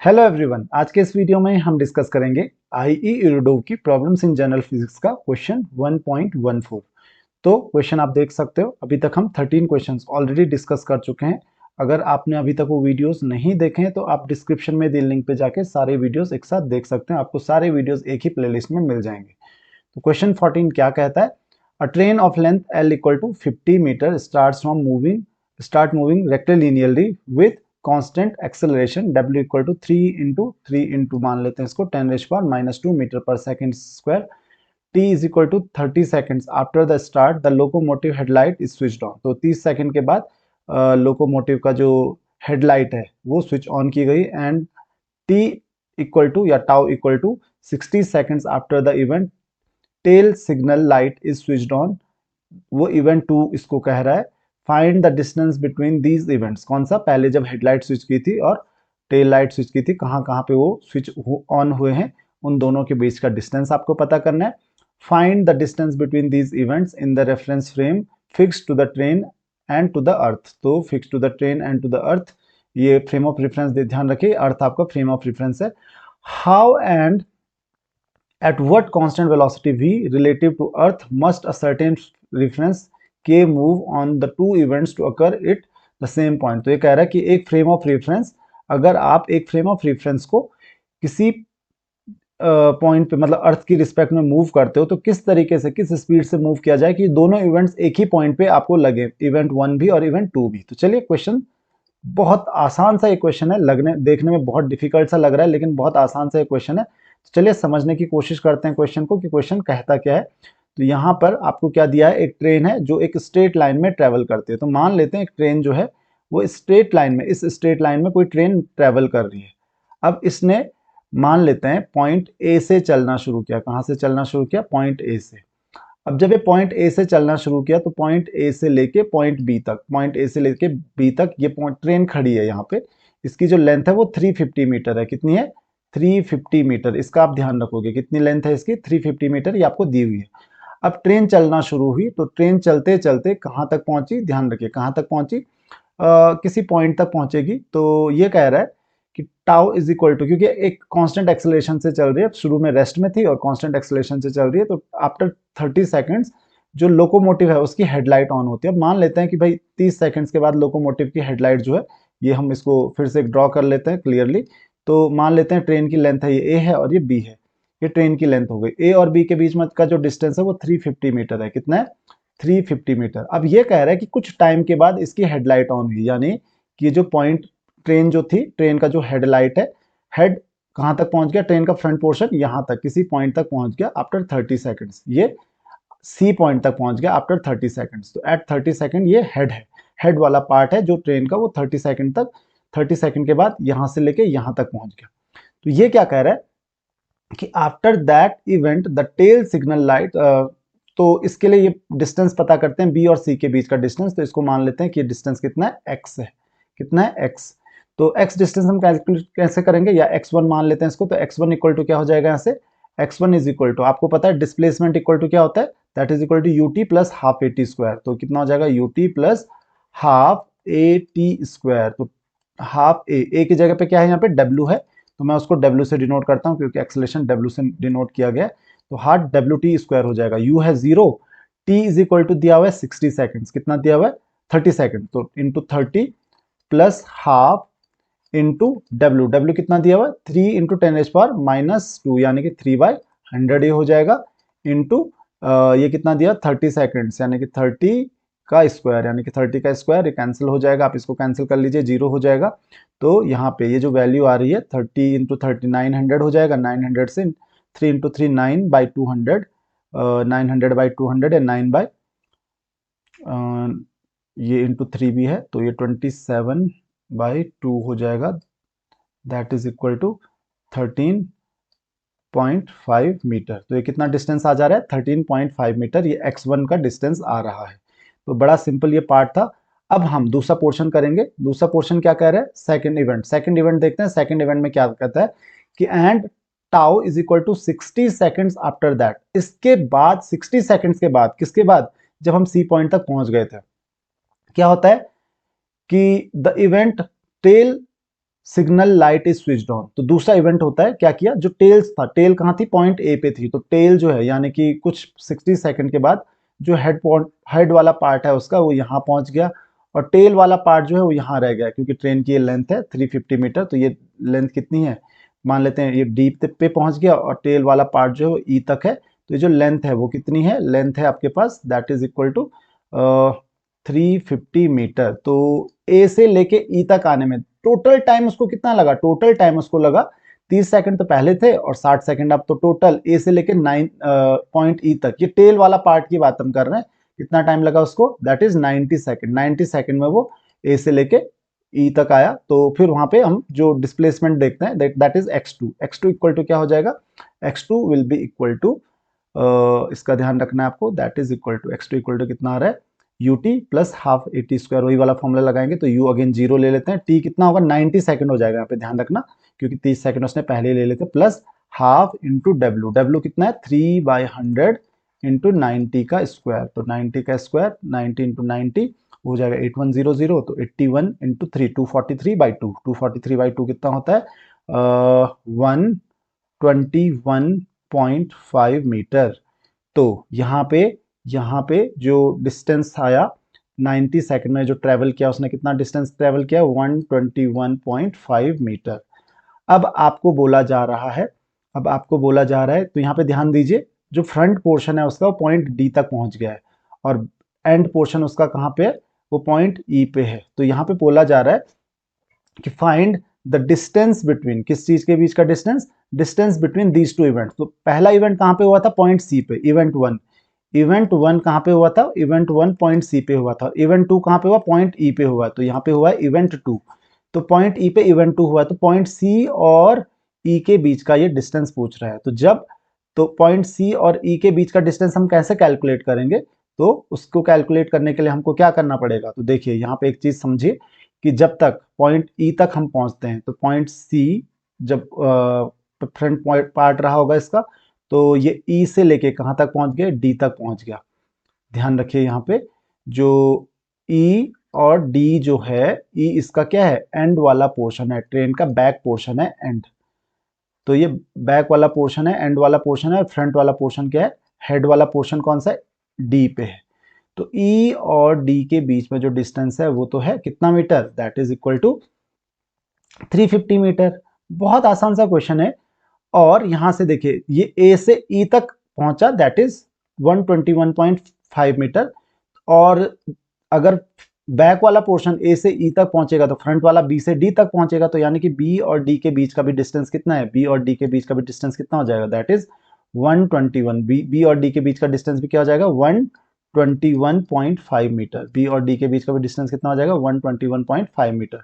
Hello everyone, आज के इस वीडियो में हम डिस्कस करेंगे आईई इरुडोव की प्रॉब्लम्स इन जनरल फिजिक्स का क्वेश्चन 1.14। तो क्वेश्चन आप देख सकते हो। अभी तक हम 13 क्वेश्चंस ऑलरेडी डिस्कस कर चुके हैं। अगर आपने अभी तक वो वीडियोस नहीं देखे हैं तो आप डिस्क्रिप्शन में दिए लिंक पे जाके सारे वीडियोस एक साथ देख सकते हैं। आपको सारे वीडियोस एक ही प्लेलिस्ट में मिल जाएंगे। तो क्वेश्चन 14 क्या कहता है? A train of length L equal to 50 metre start moving rectilinearly with constant acceleration W equal to 3 मान लेते हैं इसको 10⁻⁻² मीटर पर second square. T is equal to 30 seconds after the start the locomotive headlight is switched on. तो 30 second के बाद locomotive का जो हेडलाइट है वो स्विच ऑन की गई एंड T इक्वल टू या tau equal to 60 seconds after the event tail signal light is switched on. वो इवेंट 2 इसको कह रहा है। Find the distance between these events. कौन सा? पहले जब हेडलाइट स्विच की थी और टेल लाइट स्विच की थी, कहाँ कहाँ पे वो स्विच ऑन हुए हैं, उन दोनों के बीच का डिस्टेंस आपको पता करना है। Find the distance between these events in the reference frame fix to the train and to the earth. तो fix to the train and to the earth, ये फ्रेम ऑफ रेफरेंस ध्यान रखिए, अर्थ आपका frame of reference है। How and at what constant velocity v relative to earth must a certain reference k move on the two events to occur at the same point। तो ये कह रहा है कि एक फ्रेम ऑफ रेफरेंस, अगर आप एक फ्रेम ऑफ रेफरेंस को किसी पॉइंट पे मतलब अर्थ की रिस्पेक्ट में मूव करते हो तो किस तरीके से, किस स्पीड से मूव किया जाए कि दोनों इवेंट्स एक ही पॉइंट पे आपको लगे, इवेंट 1 भी और इवेंट 2 भी। तो चलिए, क्वेश्चन बहुत आसान सा एक क्वेश्चन है, लगने देखने में बहुत डिफिकल्ट सा लग रहा है लेकिन बहुत आसान सा एक क्वेश्चन है। तो चलिए समझने की कोशिश करते हैं क्वेश्चन को कि क्वेश्चन कहता क्या है। तो यहाँ पर आपको क्या दिया है? एक ट्रेन है जो एक स्ट्रेट लाइन में ट्रेवल करती है। तो मान लेते हैं एक ट्रेन जो है वो स्ट्रेट लाइन में, इस स्ट्रेट लाइन में कोई ट्रेन ट्रेवल कर रही है। अब इसने मान लेते हैं पॉइंट ए से चलना शुरू किया। कहाँ से चलना शुरू किया? पॉइंट ए से। अब जब ये पॉइंट ए से चलना शुरू किया तो पॉइंट ए से लेके पॉइंट बी तक, पॉइंट ए से लेके बी तक ये ट्रेन खड़ी है यहाँ पे। इसकी जो लेंथ है वो 350 मीटर है। कितनी है? 350 मीटर। इसका आप ध्यान रखोगे, कितनी लेंथ है इसकी? 350 मीटर, ये आपको दी हुई है। अब ट्रेन चलना शुरू हुई तो ट्रेन चलते चलते कहाँ तक पहुंची? ध्यान रखिए, कहाँ तक पहुंची? किसी पॉइंट तक पहुंचेगी। तो ये कह रहा है कि टाउ इज इक्वल टू, क्योंकि एक कांस्टेंट एक्सेलरेशन से चल रही है, शुरू में रेस्ट में थी और कांस्टेंट एक्सेलरेशन से चल रही है, तो आफ्टर 30 सेकंड्स जो लोकोमोटिव है उसकी हेडलाइट ऑन होती है। अब मान लेते हैं कि भाई 30 सेकंड्स के बाद लोकोमोटिव की हेडलाइट जो है, ये हम इसको फिर से ड्रॉ कर लेते हैं क्लियरली। तो मान लेते हैं ट्रेन की लेंथ है, ये ए है और ये बी है। ये ट्रेन की लेंथ हो गई। ए और बी के बीच में का जो डिस्टेंस है वो 350 मीटर है। कितना है? 350 मीटर। अब ये कह रहा है कि कुछ टाइम के बाद इसकी हेडलाइट ऑन हुई, यानी कि जो पॉइंट ट्रेन जो थी, ट्रेन का जो हेडलाइट है, हेड कहाँ तक पहुंच गया? ट्रेन का फ्रंट पोर्शन यहाँ तक, किसी पॉइंट तक पहुंच गया आफ्टर 30 सेकंड्स। ये सी पॉइंट तक पहुंच गया आफ्टर 30 सेकंड्स। तो एट 30 सेकंड ये हेड है, हेड वाला पार्ट है जो ट्रेन का, वो 30 सेकंड तक, 30 सेकंड के बाद यहां से लेके यहां तक पहुंच गया। तो ये क्या कह रहा है कि after that event the tail signal light, तो इसके लिए ये डिस्टेंस पता करते हैं बी और सी के बीच का डिस्टेंस। तो इसको मान लेते हैं कि ये डिस्टेंस कितना है? एक्स है। कितना है? एक्स। तो एक्स डिस्टेंस हम कैलकुलेट कैसे करेंगे? या x1 मान लेते हैं इसको। तो x1 इक्वल टू क्या हो जाएगा यहाँ से? x1 इज इक्वल टू, आपको पता है डिस्प्लेसमेंट इक्वल टू क्या होता है? That is equal to ut plus half a t square. तो कितना हो जाएगा? ut plus half a t square. तो हाफ ए की जगह पे क्या है? यहाँ पे w है, तो मैं उसको w से डिनोट करता हूँ क्योंकि एक्सेलरेशन w से डिनोट किया गया है। तो हाफ डब्ल्यू टी स्क्वायर हो जाएगा। u है 0, t इज इक्वल टू दिया हुआ है 60 सेकंड्स। कितना दिया हुआ है? 30 सेकंड। तो into 30 plus half into W, W कितना दिया हुआ है? 3 इंटू 10⁻⁻² यानी कि 3/100 ये हो जाएगा। इंटू ये कितना दिया? 30 सेकंड्स यानी कि 30 का स्क्वायर, यानी कि 30 का स्क्वायर, ये कैंसिल हो जाएगा, आप इसको कैंसिल कर लीजिए, 0 हो जाएगा। तो यहाँ पे ये जो वैल्यू आ रही है 30 इंटू 30 900 हो जाएगा। 900 से 3 इंटू 3 9/200, 900/200 या 9 बाई ये इंटू 3 भी है तो ये 27/2 हो जाएगा। That is equal to 13.5 metre. तो ये कितना डिस्टेंस आ जा रहा है? 13.5 मीटर। ये x1 का डिस्टेंस आ रहा है। तो बड़ा सिंपल ये पार्ट था। अब हम दूसरा पोर्शन करेंगे। दूसरा पोर्शन क्या कह रहा है? Second event. सेकंड इवेंट देखते हैं। सेकंड इवेंट में क्या कहता है कि and tau is equal to 60 seconds after that. इसके बाद 60 सेकंड्स के बाद, किसके बाद? जब हम सी पॉइंट तक पहुंच गए थे, क्या होता है कि the event tail signal light is switched on. तो दूसरा इवेंट होता है, क्या किया, जो टेल्स था, टेल कहाँ थी, पॉइंट ए पे थी, तो टेल जो है यानी कि कुछ 60 सेकंड के बाद जो हेड वाला पार्ट है उसका वो यहाँ पहुंच गया, और टेल वाला पार्ट जो है वो यहाँ रह गया, क्योंकि ट्रेन की ये लेंथ है 350 मीटर, तो ये लेंथ कितनी है, मान लेते हैं ये डी पे पहुंच गया, और टेल वाला पार्ट जो है वो ई तक है, तो ये जो लेंथ है वो कितनी है, लेंथ है आपके पास that is equal to 350 metre. तो ए से लेके ई तक आने में टोटल टाइम उसको कितना लगा, टोटल टाइम उसको लगा 30 सेकंड तो पहले थे और 60 सेकंड अब, तो टोटल ए से लेके 9 पॉइंट ई तक, ये टेल वाला पार्ट की बात हम कर रहे हैं, कितना टाइम लगा उसको, दैट इज 90 सेकंड। 90 सेकंड में वो ए से लेके ई तक आया। तो फिर वहां पे हम जो डिस्प्लेसमेंट देखते हैं that is x2। x2 equal to क्या हो जाएगा, x2 will be equal to, इसका ध्यान रखना है आपको, that is equal to x2 equal to कितना आ रहा है, ut plus half at square, वही वाला फॉर्मूला लगाएंगे, तो u अगेन जीरो ले लेते हैं, t कितना होगा 90 सेकंड हो जाएगा, यहाँ पे ध्यान रखना, क्योंकि 30 सेकंड उसने पहले ले लेते, प्लस हाफ इंटू w कितना है 3/100 इंटू 90 का स्क्वायर, तो 90 का स्क्वायर 90 इंटू 90 हो जाएगा 8100, तो 81 इंटू 3 243/2, 243/2 कितना होता है 121.5 मीटर। तो यहाँ पे जो डिस्टेंस आया 90 सेकंड में जो ट्रेवल किया उसने, कितना डिस्टेंस ट्रेवल किया 121.5 मीटर। अब आपको बोला जा रहा है, तो यहाँ पे ध्यान दीजिए, जो फ्रंट पोर्शन है उसका पॉइंट डी तक पहुंच गया है, और एंड पोर्शन उसका कहाँ पे है, वो पॉइंट ई पे है। तो यहाँ पे बोला जा रहा है कि फाइंड द डिस्टेंस बिटवीन, किस चीज के बीच का distance between these two event. तो पहला इवेंट कहाँ पे हुआ था, पॉइंट सी पे, इवेंट वन कहाँ पे हुआ था, इवेंट वन पॉइंट सी पे हुआ था, इवेंट टू कहाँ पे हुआ, पॉइंट ई पे हुआ, तो यहाँ पे हुआ इवेंट टू, तो पॉइंट ई पे इवेंट टू हुआ, तो पॉइंट सी और ई के बीच का ये डिस्टेंस पूछ रहा है। तो पॉइंट सी और ई के बीच का डिस्टेंस हम कैसे कैलकुलेट करेंगे, तो उसको कैलकुलेट करने के लिए हमको क्या करना पड़ेगा, तो देखिए यहाँ पे एक चीज समझिए कि जब तक पॉइंट ई तक हम पहुंचते हैं, तो पॉइंट सी जब फ्रंट पार्ट रहा होगा इसका, तो ये ई से लेके कहां तक पहुंच गए, डी तक पहुंच गया। ध्यान रखिए यहाँ पे जो ई और डी जो है, ई इसका क्या है, एंड वाला पोर्शन है, ट्रेन का बैक पोर्शन है एंड, तो ये बैक वाला पोर्शन है, एंड वाला पोर्शन है, और फ्रंट वाला पोर्शन क्या है, हेड वाला पोर्शन कौन सा है, डी पे है। तो ई और डी के बीच में जो डिस्टेंस है वो तो है कितना metre, that is equal to 350 metre. बहुत आसान सा क्वेश्चन है। और यहां से देखिए ये ए से ई तक पहुंचा, दैट इज 121.5 मीटर, और अगर बैक वाला पोर्शन ए से ई तक पहुंचेगा तो फ्रंट वाला बी से डी तक पहुंचेगा, तो यानी कि बी और डी के बीच का भी डिस्टेंस कितना है, बी और डी के बीच का भी डिस्टेंस कितना हो जाएगा, दैट इज 121। बी और डी के बीच का डिस्टेंस भी क्या हो जाएगा 121.5 मीटर, बी और डी के बीच का भी डिस्टेंस कितना हो जाएगा 121.5 मीटर।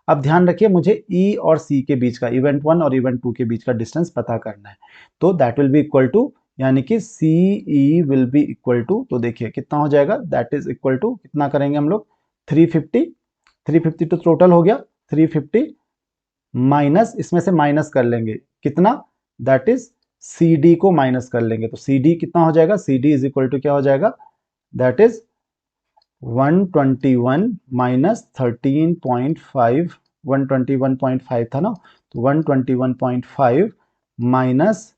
अब ध्यान रखिए मुझे ई और सी के बीच का, इवेंट वन और इवेंट टू के बीच का डिस्टेंस पता करना है, तो that will be equal to, यानी कि C E will be equal to, तो देखिए कितना हो जाएगा, दैट इज इक्वल टू, कितना करेंगे हम लोग 350 तो टोटल हो गया 350, माइनस इसमें से माइनस कर लेंगे कितना, दैट इज सी डी को माइनस कर लेंगे, तो सी डी कितना हो जाएगा, C D is equal to क्या हो जाएगा, दैट इज 121 माइनस 13.5, 121.5 था ना, तो 121.5 माइनस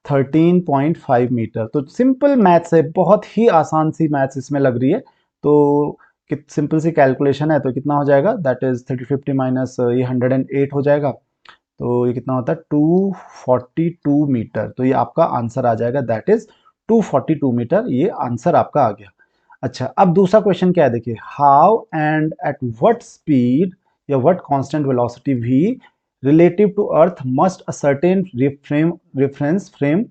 13.5 मीटर। तो सिंपल मैथ्स है, बहुत ही आसान सी मैथ्स इसमें लग रही है, तो सिंपल सी कैलकुलेशन है, तो कितना हो जाएगा, दैट इज 350 माइनस ये 108 हो जाएगा, तो ये कितना होता है 242 मीटर, तो ये आपका आंसर आ जाएगा, दैट इज 242 मीटर, ये आंसर आपका आ गया। अच्छा, अब दूसरा क्वेश्चन क्या है, देखिए how and at what speed या what constant velocity v relative to earth must a certain reference frame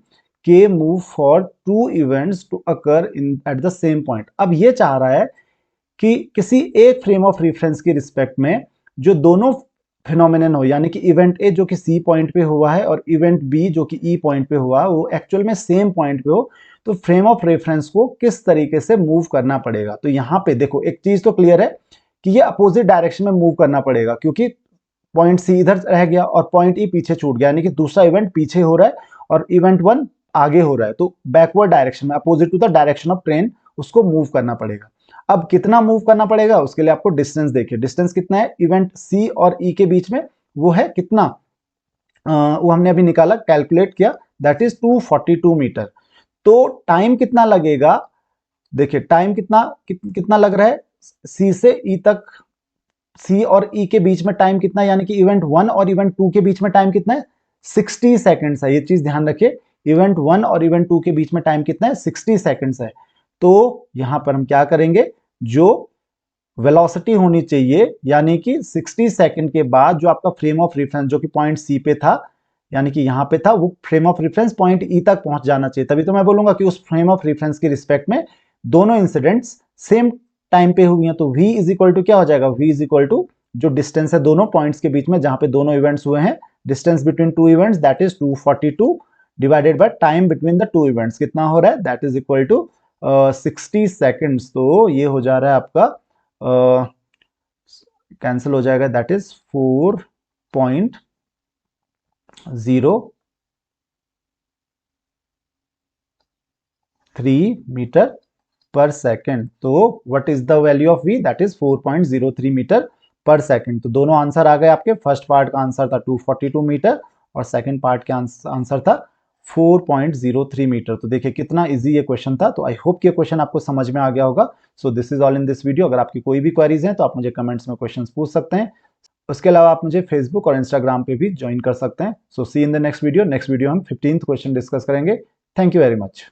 k move for two events to occur in at the same point। अब ये चाह रहा है कि किसी एक फ्रेम ऑफ रेफरेंस के रिस्पेक्ट में जो दोनों फिनोमिनन हो, यानी कि इवेंट ए जो कि सी पॉइंट पे हुआ है और इवेंट बी जो कि ई पॉइंट पे हुआ, वो एक्चुअल में सेम पॉइंट पे हो, तो फ्रेम ऑफ रेफरेंस को किस तरीके से मूव करना पड़ेगा। तो यहाँ पे देखो एक चीज तो क्लियर है कि ये अपोजिट डायरेक्शन में मूव करना पड़ेगा, क्योंकि पॉइंट सी इधर रह गया और पॉइंट ई पीछे छूट गया, यानी कि दूसरा इवेंट पीछे हो रहा है और इवेंट वन आगे हो रहा है, तो बैकवर्ड डायरेक्शन में, opposite to the direction of train, उसको मूव करना पड़ेगा। अब कितना मूव करना पड़ेगा उसके लिए आपको डिस्टेंस देखिए, डिस्टेंस कितना है इवेंट सी और ई के बीच में, वो है कितना, वो हमने अभी निकाला, कैलकुलेट किया, दैट इज 242 मीटर। तो टाइम कितना लगेगा, देखिए टाइम कितना लग रहा है सी से ई तक, सी और ई के बीच में टाइम कितना है, यानी कि इवेंट 1 और इवेंट 2 के बीच में टाइम कितना है, 60 सेकंड्स है। ये चीज ध्यान रखिए, इवेंट 1 और इवेंट 2 के बीच में टाइम कितना है, 60 सेकंड्स है। तो यहां पर हम क्या करेंगे, जो वेलोसिटी होनी चाहिए, यानी कि 60 सेकंड के बाद जो आपका फ्रेम ऑफ रेफरेंस जो कि पॉइंट सी पे था, यानी कि यहां पे था, वो फ्रेम ऑफ रेफरेंस पॉइंट ई तक पहुंच जाना चाहिए। तभी तो मैं बोलूंगा कि उस फ्रेम ऑफ रेफरेंस के रिस्पेक्ट में दोनों इंसिडेंट्स सेम टाइम पे हुई हैं। तो v इज इक्वल टू क्या हो जाएगा, v इज इक्वल टू जो डिस्टेंस है दोनों पॉइंट्स के बीच में जहां पे दोनों इवेंट्स हुए हैं, distance between two events that is 242 divided by time between the two events, कितना हो रहा है, that is equal to 60 seconds. तो ये हो जा रहा है आपका, कैंसिल हो जाएगा, that is 4.03 metre per second. तो what is the value of v, that is 4.03 metre per second. तो दोनों आंसर आ गए आपके, फर्स्ट पार्ट का आंसर था 242 मीटर और सेकेंड पार्ट का आंसर था 4.03 मीटर। तो देखिए कितना इजी ये क्वेश्चन था। तो आई होप कि ये क्वेश्चन आपको समझ में आ गया होगा। So this is all in this video. अगर आपकी कोई भी क्वेरीज हैं तो आप मुझे कमेंट्स में क्वेश्चन पूछ सकते हैं। उसके अलावा आप मुझे फेसबुक और इंस्टाग्राम पे भी ज्वाइन कर सकते हैं। So see in the next video. Next video हम 15th क्वेश्चन डिस्कस करेंगे। Thank you very much.